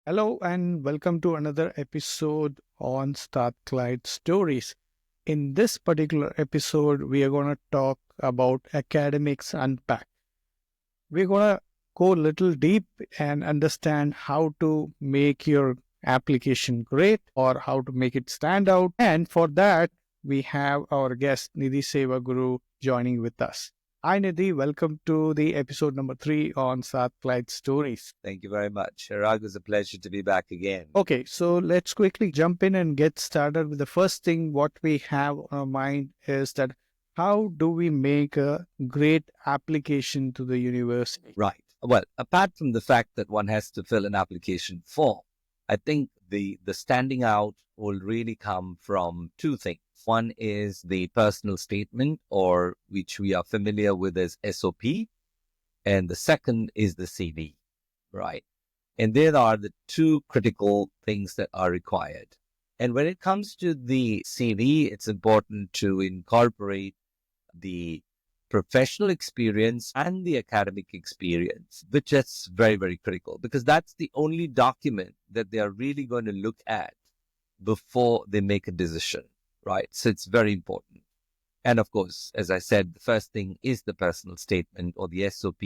Hello and welcome to another episode on Strathclyde Stories. In this particular episode, we are going to talk about academics unpacked. We're going to go a little deep and understand how to make your application great or how to make it stand out. And for that, we have our guest Nithi Sevaguru joining with us. Hi Nithi, welcome to the episode number 3 on Strathclyde Stories. Thank you very much. Cherag, it's a pleasure to be back again. Okay, so let's quickly jump in and get started with the first thing. What we have on our mind is that how do we make a great application to the university? Right. Well, apart from the fact that one has to fill an application form, I think the standing out will really come from two things. One is the personal statement, or which we are familiar with as SOP, and the second is the CV, right? And there are the two critical things that are required. And when it comes to the CV, it's important to incorporate the professional experience and the academic experience, which is very, very critical because that's the only document that they are really going to look at before they make a decision, right? So it's very important. And of course, as I said, the first thing is the personal statement or the SOP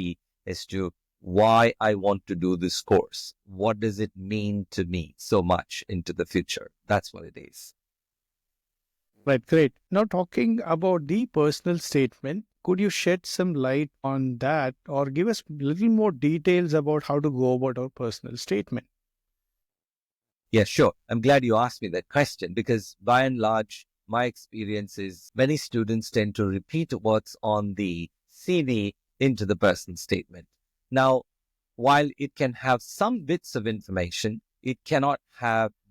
as to why I want to do this course. What does it mean to me so much into the future? That's what it is. Right, great. Now, talking about the personal statement, could you shed some light on that or give us a little more details about how to go about our personal statement? Yeah, sure. I'm glad you asked me that question because by and large, my experience is many students tend to repeat what's on the CV into the personal statement. Now, while it can have some bits of information, it cannot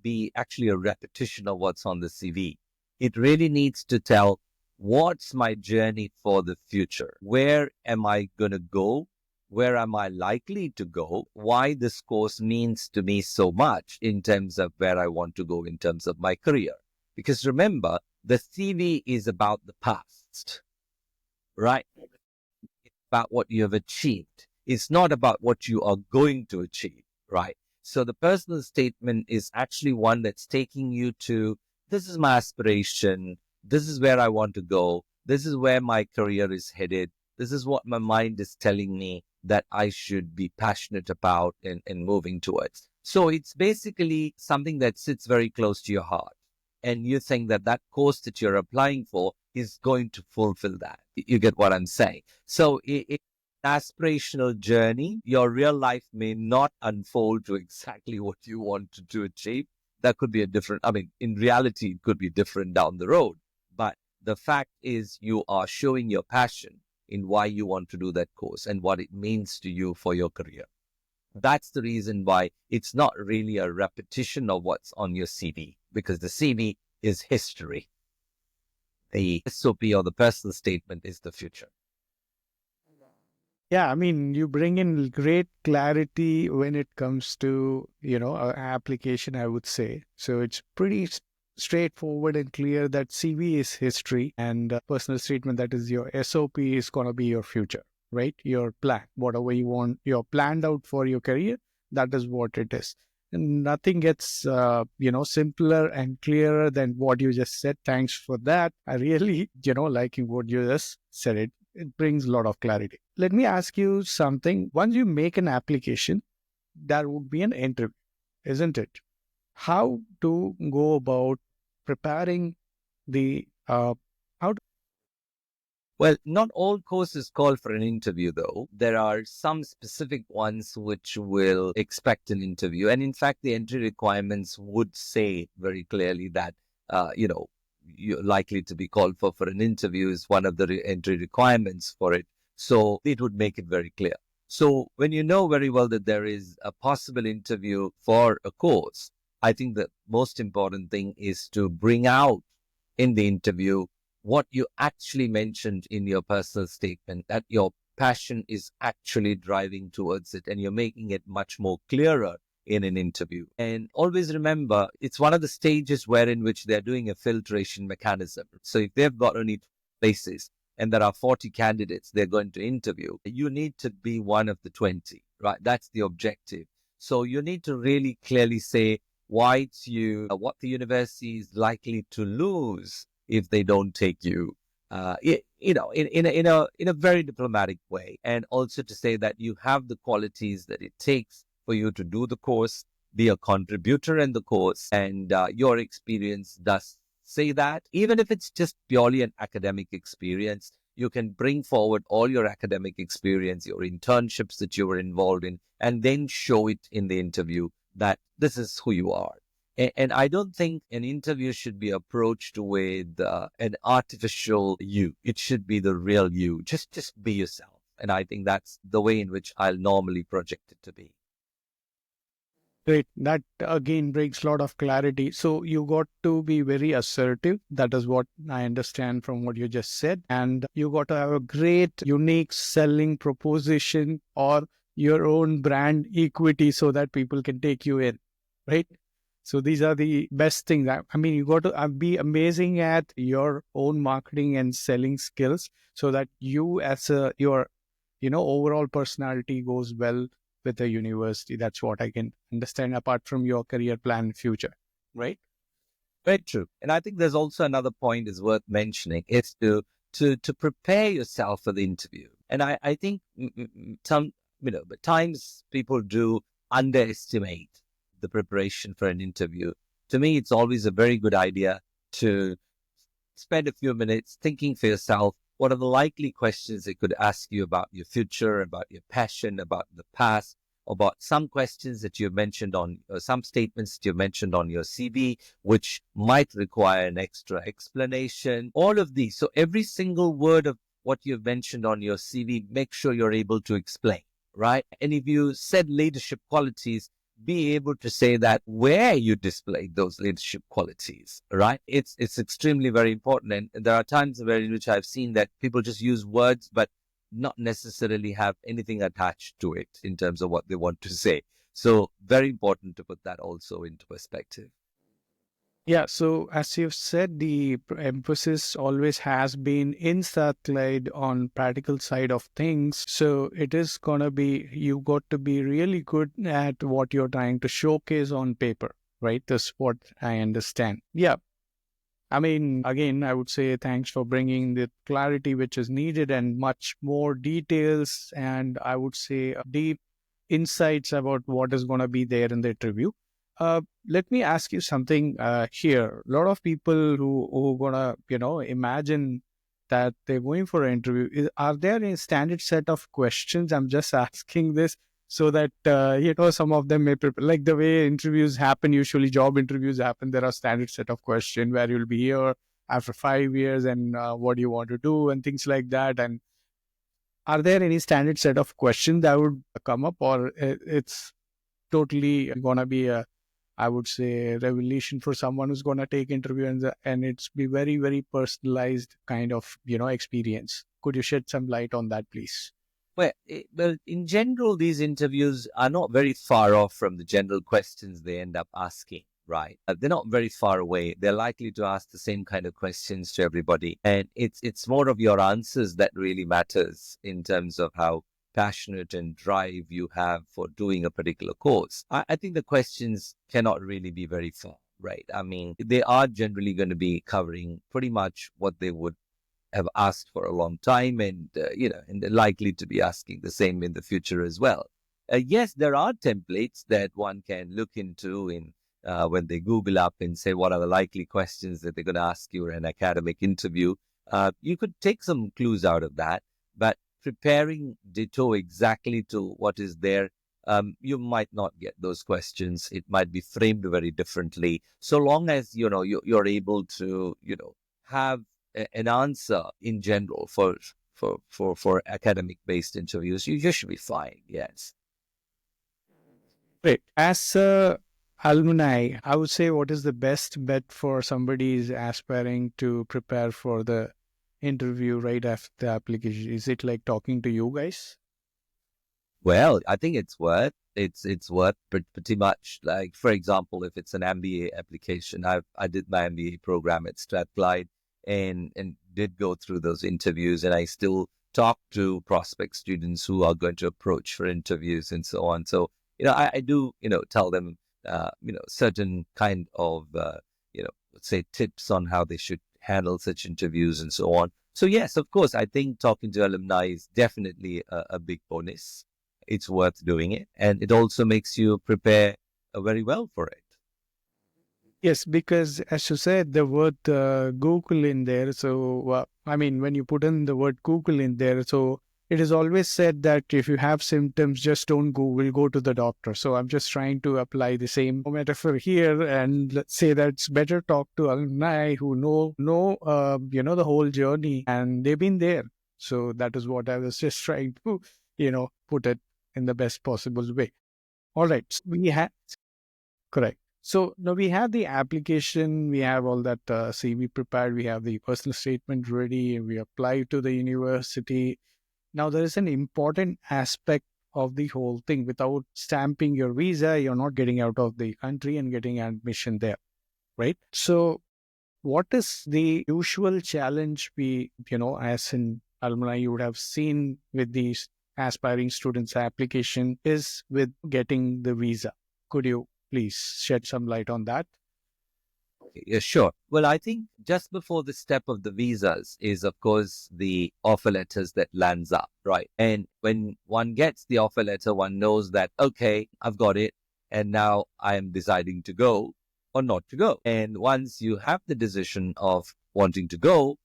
be actually a repetition of what's on the CV. It really needs to tell what's my journey for the future? Where am I going to go? Where am I likely to go? Why this course means to me so much in terms of where I want to go in terms of my career. Because remember, the CV is about the past, right? It's about what you have achieved. It's not about what you are going to achieve, right? So the personal statement is actually one that's taking you to, this is my aspiration. This is where I want to go. This is where my career is headed. This is what my mind is telling me that I should be passionate about and moving towards. So it's basically something that sits very close to your heart. And you think that that course that you're applying for is going to fulfill that. You get what I'm saying? So it's an aspirational journey. Your real life may not unfold to exactly what you want to achieve. That could be in reality, it could be different down the road. But the fact is you are showing your passion in why you want to do that course and what it means to you for your career. That's the reason why it's not really a repetition of what's on your CV, because the CV is history. The SOP or the personal statement is the future. Yeah, I mean, you bring in great clarity when it comes to, application, I would say. So it's pretty straightforward and clear that CV is history and personal statement, that is your SOP, is going to be your future, right? Your plan, whatever you want, you're planned out for your career, that is what it is. And nothing gets, simpler and clearer than what you just said. Thanks for that. I really, liking what you just said. It brings a lot of clarity. Let me ask you something. Once you make an application, there would be an interview, isn't it? How to go about preparing the how to Well, not all courses call for an interview, though. There are some specific ones which will expect an interview. And in fact, the entry requirements would say very clearly that, you're likely to be called for an interview is one of the entry requirements for it. So it would make it very clear. So when you know very well that there is a possible interview for a course, I think the most important thing is to bring out in the interview what you actually mentioned in your personal statement, that your passion is actually driving towards it and you're making it much more clearer in an interview. And always remember, it's one of the stages wherein which they're doing a filtration mechanism. So if they've got only 2 places and there are 40 candidates they're going to interview, you need to be one of the 20, right? That's the objective. So you need to really clearly say why it's you, what the university is likely to lose if they don't take you. In a very diplomatic way, and also to say that you have the qualities that it takes for you to do the course, be a contributor in the course, and your experience does say that. Even if it's just purely an academic experience, you can bring forward all your academic experience, your internships that you were involved in, and then show it in the interview that this is who you are. And I don't think an interview should be approached with an artificial you. It should be the real you. Just be yourself. And I think that's the way in which I'll normally project it to be. Great. That again brings a lot of clarity. So you got to be very assertive. That is what I understand from what you just said. And you got to have a great, unique selling proposition or your own brand equity so that people can take you in, right? So these are the best things. I mean, you got to be amazing at your own marketing and selling skills so that you as your, overall personality goes well with the university. That's what I can understand apart from your career plan in future, right? Very true. And I think there's also another point is worth mentioning is to prepare yourself for the interview. And I think some, but times people do underestimate the preparation for an interview. To me, it's always a very good idea to spend a few minutes thinking for yourself, what are the likely questions they could ask you about your future, about your passion, about the past, about some questions that you mentioned on, some statements that you mentioned on your CV, which might require an extra explanation, all of these. So every single word of what you've mentioned on your CV, make sure you're able to explain, right? And if you said leadership qualities, be able to say that where you displayed those leadership qualities, right? It's extremely very important. And there are times where in which I've seen that people just use words, but not necessarily have anything attached to it in terms of what they want to say. So very important to put that also into perspective. Yeah, so as you've said, the emphasis always has been in Strathclyde on practical side of things. So it is gonna be, you got to be really good at what you're trying to showcase on paper, right? That's what I understand. Yeah. I mean, again, I would say thanks for bringing the clarity which is needed and much more details. And I would say deep insights about what is going to be there in the interview. Let me ask you something here. A lot of people who gonna imagine that they're going for an interview. Are there a standard set of questions? I'm just asking this so that some of them may prepare. Like the way interviews happen, usually job interviews happen. There are standard set of questions where you'll be here after 5 years and what do you want to do and things like that. And are there any standard set of questions that would come up, or it's totally gonna be a, I would say, revelation for someone who's gonna take interview and it's be very, very personalized kind of experience? Could you shed some light on that, please? Well, in general, these interviews are not very far off from the general questions they end up asking, right? They're not very far away. They're likely to ask the same kind of questions to everybody. And it's more of your answers that really matters in terms of how passionate and drive you have for doing a particular course. I think the questions cannot really be very far, right? I mean, they are generally going to be covering pretty much what they would have asked for a long time, and and they're likely to be asking the same in the future as well. Yes, there are templates that one can look into in when they Google up and say what are the likely questions that they're going to ask you in an academic interview. You could take some clues out of that, but preparing ditto exactly to what is there, you might not get those questions. It might be framed very differently. So long as you're able to have an answer in general for academic based interviews, you should be fine. Yes. Great. As a alumni, I would say what is the best bet for somebody is aspiring to prepare for the interview right after the application? Is it like talking to you guys? Well, I think it's worth pretty much, like, for example, if it's an MBA application, I did my MBA program at Strathclyde and did go through those interviews, and I still talk to prospect students who are going to approach for interviews and so on. So I do, tell them, certain kind of, let's say tips on how they should handle such interviews and so on. So yes, of course, I think talking to alumni is definitely a big bonus. It's worth doing it. And it also makes you prepare very well for it. Yes, because as you said, the word Google in there. So, I mean, when you put in the word Google in there, so it is always said that if you have symptoms, just don't Google, go to the doctor. So I'm just trying to apply the same metaphor here, and let's say that it's better talk to alumni who know the whole journey, and they've been there. So that is what I was just trying to, put it in the best possible way. All right, so we have. Correct. So now we have the application, we have all that CV prepared, we have the personal statement ready, we apply to the university. Now there is an important aspect of the whole thing. Without stamping your visa, you're not getting out of the country and getting admission there, right? So what is the usual challenge as in alumni, you would have seen with these aspiring students' application is with getting the visa. Could you please shed some light on that? Yeah, sure. Well, I think just before the step of the visas is, of course, the offer letters that lands up, right? And when one gets the offer letter, one knows that, okay, I've got it. And now I am deciding to go or not to go. And once you have the decision of wanting to go,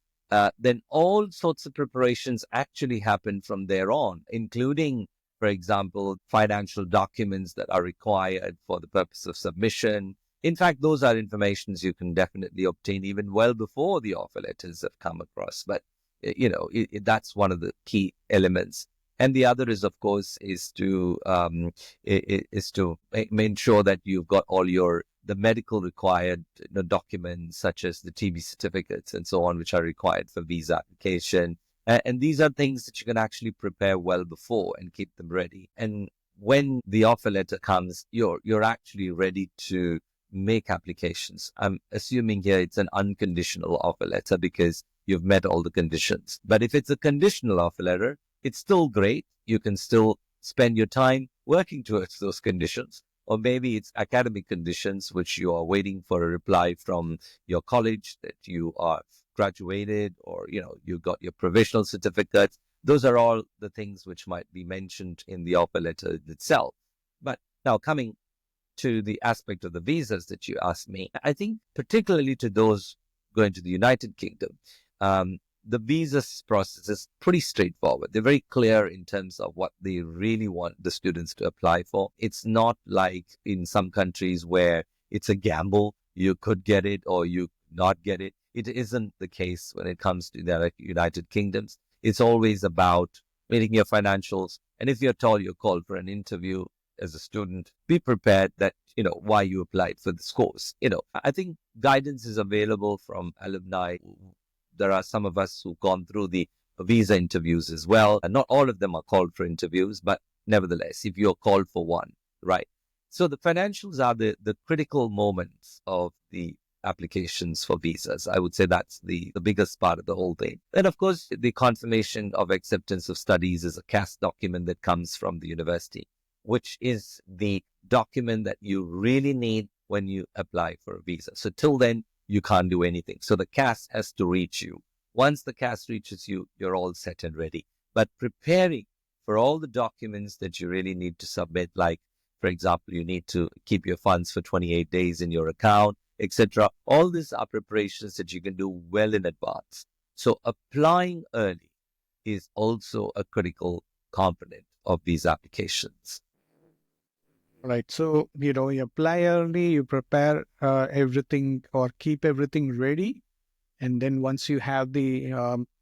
then all sorts of preparations actually happen from there on, including, for example, financial documents that are required for the purpose of submission. In fact, those are informations you can definitely obtain even well before the offer letters have come across. But that's one of the key elements. And the other is, of course, is to make sure that you've got all the medical required documents, such as the TB certificates and so on, which are required for visa application. And these are things that you can actually prepare well before and keep them ready. And when the offer letter comes, you're actually ready to make applications. I'm assuming here it's an unconditional offer letter because you've met all the conditions. But if it's a conditional offer letter, it's still great. You can still spend your time working towards those conditions. Or maybe it's academic conditions, which you are waiting for a reply from your college that you are graduated, or, you got your provisional certificate. Those are all the things which might be mentioned in the offer letter itself. But now coming to the aspect of the visas that you asked me, I think particularly to those going to the United Kingdom, the visa process is pretty straightforward. They're very clear in terms of what they really want the students to apply for. It's not like in some countries where it's a gamble. You could get it or you not get it. It isn't the case when it comes to the United Kingdoms. It's always about meeting your financials. And if you're told you're called for an interview as a student, be prepared that, why you applied for this course. I think guidance is available from alumni. There are some of us who've gone through the visa interviews as well. And not all of them are called for interviews, but nevertheless, if you're called for one, right? So the financials are the critical moments of the applications for visas. I would say that's the biggest part of the whole thing. Then, of course, the confirmation of acceptance of studies is a CAS document that comes from the university, which is the document that you really need when you apply for a visa. So till then, you can't do anything. So the CAS has to reach you. Once the CAS reaches you, you're all set and ready. But preparing for all the documents that you really need to submit, like, for example, you need to keep your funds for 28 days in your account, etc. All these are preparations that you can do well in advance. So applying early is also a critical component of these applications. Right. So, you apply early, you prepare everything or keep everything ready. And then once you have the,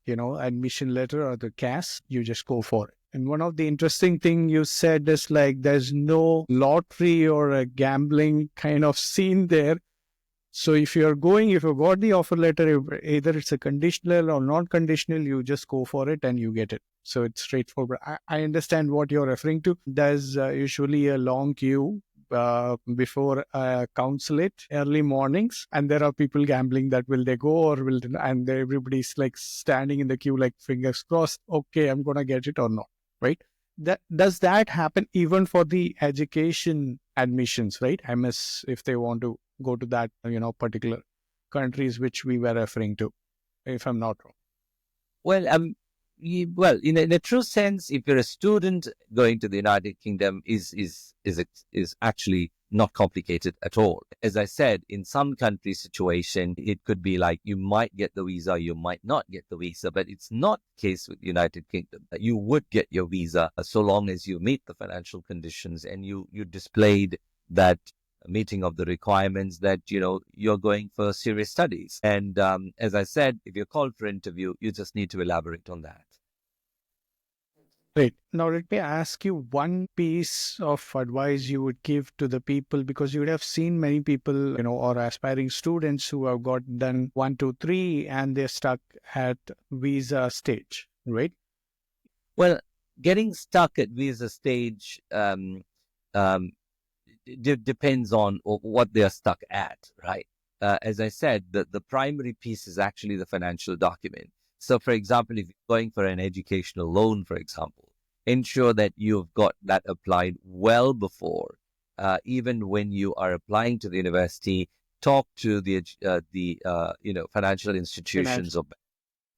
admission letter or the CAS, you just go for it. And one of the interesting thing you said is like, there's no lottery or a gambling kind of scene there. So if you got the offer letter, either it's a conditional or non-conditional, you just go for it and you get it. So it's straightforward. I understand what you're referring to. There's usually a long queue before consulate early mornings, and there are people gambling that will they go or will, and everybody's like standing in the queue like fingers crossed. Okay, I'm gonna get it or not, right? does that happen even for the education admissions, right? MS, if they want to go to that, particular countries which we were referring to, if I'm not wrong. Well, in a true sense, if you're a student, going to the United Kingdom is actually not complicated at all. As I said, in some country situation, it could be like you might get the visa, you might not get the visa, but it's not the case with the United Kingdom. You would get your visa so long as you meet the financial conditions and you displayed that meeting of the requirements that you're going for serious studies. And as I said, if you're called for interview, you just need to elaborate on that. Great. Now, let me ask you one piece of advice you would give to the people, because you would have seen many people, or aspiring students who have got done 1, 2, 3, and they're stuck at visa stage, right? Well, getting stuck at visa stage um, depends on what they're stuck at, right? As I said, the primary piece is actually the financial document. So, for example, if you're going for an educational loan, for example, ensure that you've got that applied well before. Even when you are applying to the university, talk to the financial institutions, Financial. or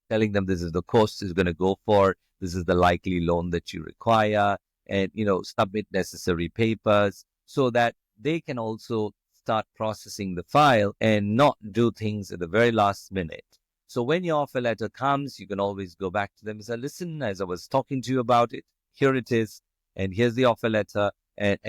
telling them this is the cost is going to go for, this is the likely loan that you require, and submit necessary papers so that they can also start processing the file and not do things at the very last minute. So when your offer letter comes, you can always go back to them and say, listen, as I was talking to you about it, here it is, and here's the offer letter, and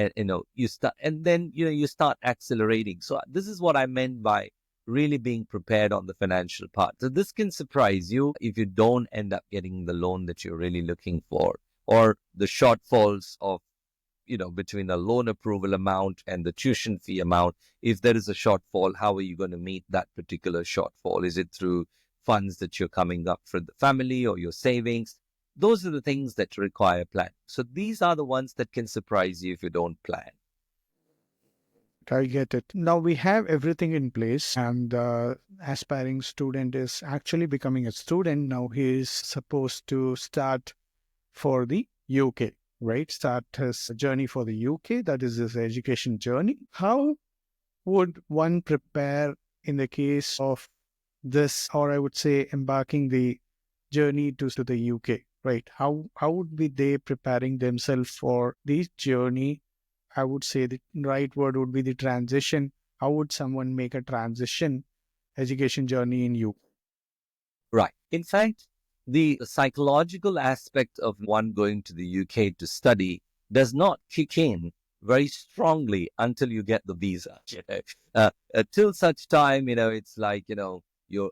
you start, and then you start accelerating. So this is what I meant by really being prepared on the financial part. So this can surprise you if you don't end up getting the loan that you're really looking for, or the shortfalls of between the loan approval amount and the tuition fee amount. If there is a shortfall, how are you going to meet that particular shortfall? Is it through funds that you're coming up for the family or your savings? Those are the things that require planning. So these are the ones that can surprise you if you don't plan. I get it. Now we have everything in place, and the aspiring student is actually becoming a student. Now he is supposed to start for the UK, right? Start his journey for the UK. That is his education journey. How would one prepare in the case of this, or I would say embarking the journey to the UK, right? How would be they preparing themselves for the journey? I would say the right word would be the transition. How would someone make a transition education journey in UK? Right. In fact, the psychological aspect of one going to the UK to study does not kick in very strongly until you get the visa. Till such time, it's like, you're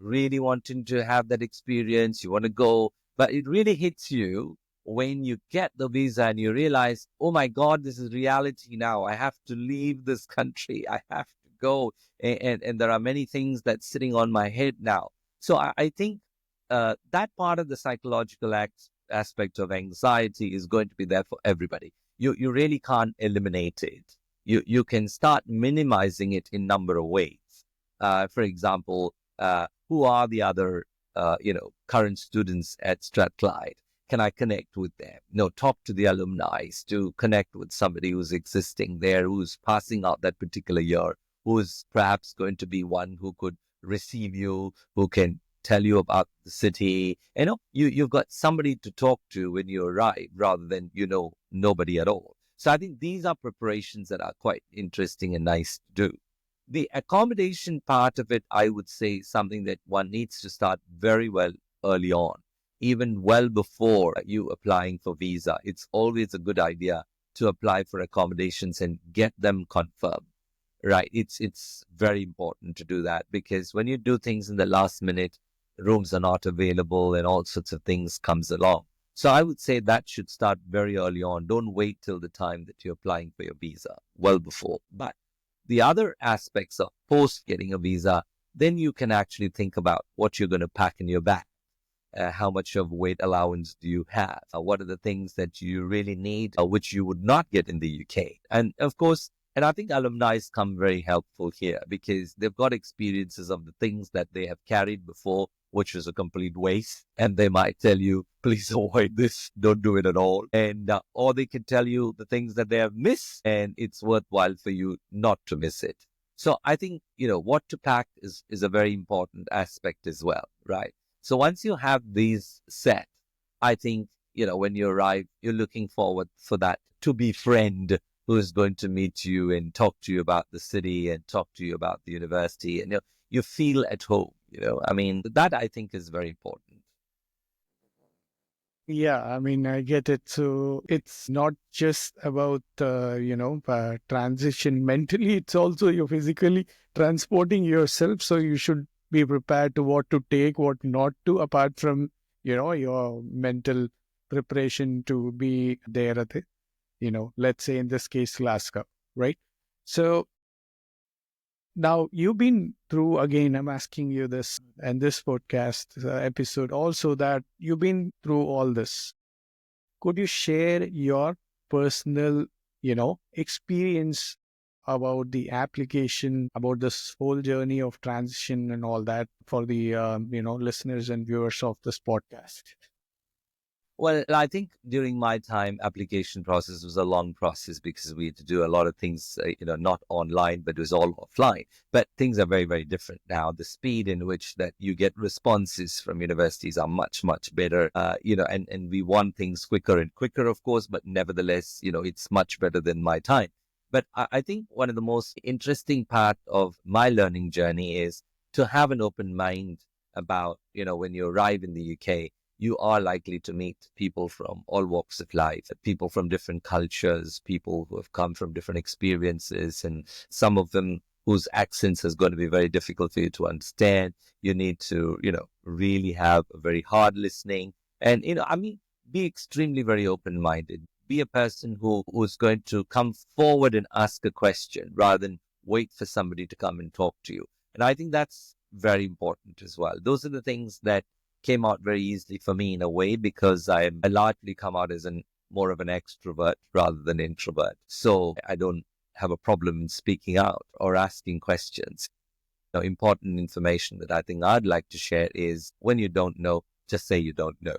really wanting to have that experience. You want to go, but it really hits you when you get the visa and you realize, oh my God, this is reality now. I have to leave this country. I have to go. And there are many things that's sitting on my head now. So I think that part of the psychological aspect of anxiety is going to be there for everybody. You really can't eliminate it. You can start minimizing it in number of ways. For example, who are the other current students at Strathclyde? Can I connect with them? Talk to the alumni, to connect with somebody who's existing there, who's passing out that particular year, who's perhaps going to be one who could receive you, who can tell you about the city. You've got somebody to talk to when you arrive rather than, nobody at all. So I think these are preparations that are quite interesting and nice to do. The accommodation part of it, I would say, is something that one needs to start very well early on, even well before you applying for visa. It's always a good idea to apply for accommodations and get them confirmed. Right. It's very important to do that, because when you do things in the last minute, rooms are not available and all sorts of things comes along. So I would say that should start very early on. Don't wait till the time that you're applying for your visa, well before. But the other aspects of post getting a visa, then you can actually think about what you're going to pack in your bag. How much of weight allowance do you have? What are the things that you really need, which you would not get in the UK? And of course, and I think alumni come very helpful here, because they've got experiences of the things that they have carried before, which is a complete waste. And they might tell you, please avoid this, don't do it at all. And or they can tell you the things that they have missed, and it's worthwhile for you not to miss it. So I think, what to pack is a very important aspect as well, right? So once you have these set, I think, when you arrive, you're looking forward for that to-be friend who is going to meet you and talk to you about the city and talk to you about the university. And you feel at home, I mean, that I think is very important. Yeah, I mean, I get it. So it's not just about, transition mentally, it's also you're physically transporting yourself. So you should be prepared to what to take, what not to, apart from, your mental preparation to be there at the, let's say in this case, Glasgow, right? So now you've been through, again, I'm asking you this and this podcast episode also, that you've been through all this. Could you share your personal, experience about the application, about this whole journey of transition and all that for the, listeners and viewers of this podcast? Well, I think during my time, application process was a long process because we had to do a lot of things, not online, but it was all offline. But things are very, very different now. The speed in which that you get responses from universities are much, much better, and we want things quicker and quicker, of course, but nevertheless, it's much better than my time. But I think one of the most interesting part of my learning journey is to have an open mind about, when you arrive in the UK, you are likely to meet people from all walks of life, people from different cultures, people who have come from different experiences, and some of them whose accents is going to be very difficult for you to understand. You need to, really have a very hard listening and, be extremely very open-minded. Be a person who's going to come forward and ask a question rather than wait for somebody to come and talk to you. And I think that's very important as well. Those are the things that came out very easily for me in a way because I largely come out as more of an extrovert rather than introvert. So I don't have a problem in speaking out or asking questions. Important information that I think I'd like to share is when you don't know, just say you don't know,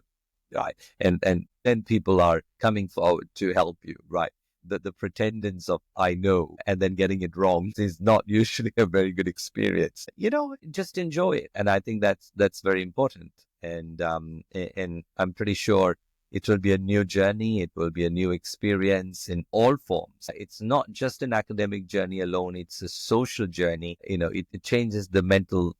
right? And then people are coming forward to help you, right? The pretendance of I know and then getting it wrong is not usually a very good experience. Just enjoy it, and I think that's very important. And I'm pretty sure it will be a new journey. It will be a new experience in all forms. It's not just an academic journey alone. It's a social journey. It changes the mental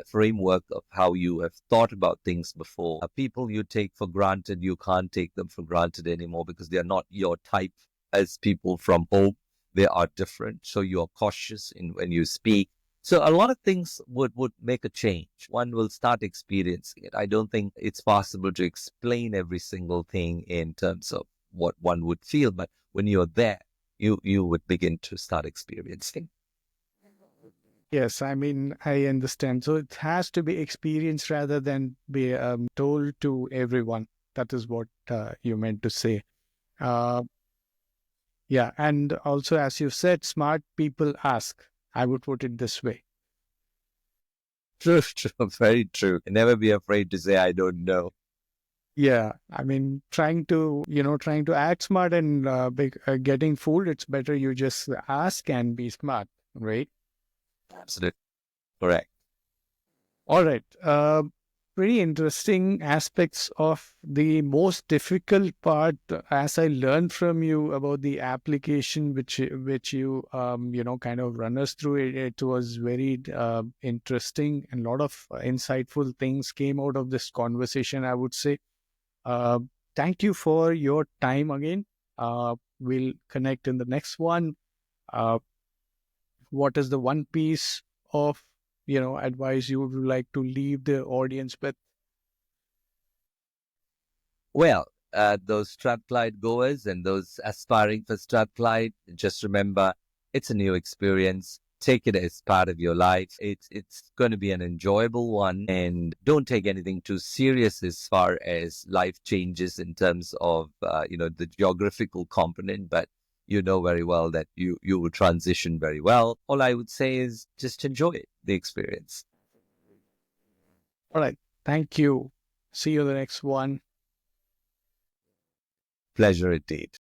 framework of how you have thought about things before. People you take for granted, you can't take them for granted anymore because they are not your type as people from home. They are different. So you're cautious when you speak. So a lot of things would make a change. One will start experiencing it. I don't think it's possible to explain every single thing in terms of what one would feel, but when you're there, you would begin to start experiencing. Yes, I mean, I understand. So it has to be experienced rather than be told to everyone. That is what you meant to say. Uh, yeah, and also, as you said, smart people ask. I would put it this way. True, true, very true. Never be afraid to say, I don't know. Yeah, I mean, trying to act smart and getting fooled, it's better you just ask and be smart, right? Absolutely correct. All right. Pretty interesting aspects of the most difficult part, as I learned from you about the application, which you kind of run us through. It was very interesting, and a lot of insightful things came out of this conversation, I would say. Uh, Thank you for your time again. We'll connect in the next one. Uh, what is the one piece of advice you would like to leave the audience with? Well, those Strathclyde goers and those aspiring for Strathclyde, just remember it's a new experience. Take it as part of your life. It's going to be an enjoyable one, and don't take anything too serious as far as life changes in terms of the geographical component. But you know very well that you will transition very well. All I would say is just enjoy it, the experience. All right. Thank you. See you in the next one. Pleasure indeed.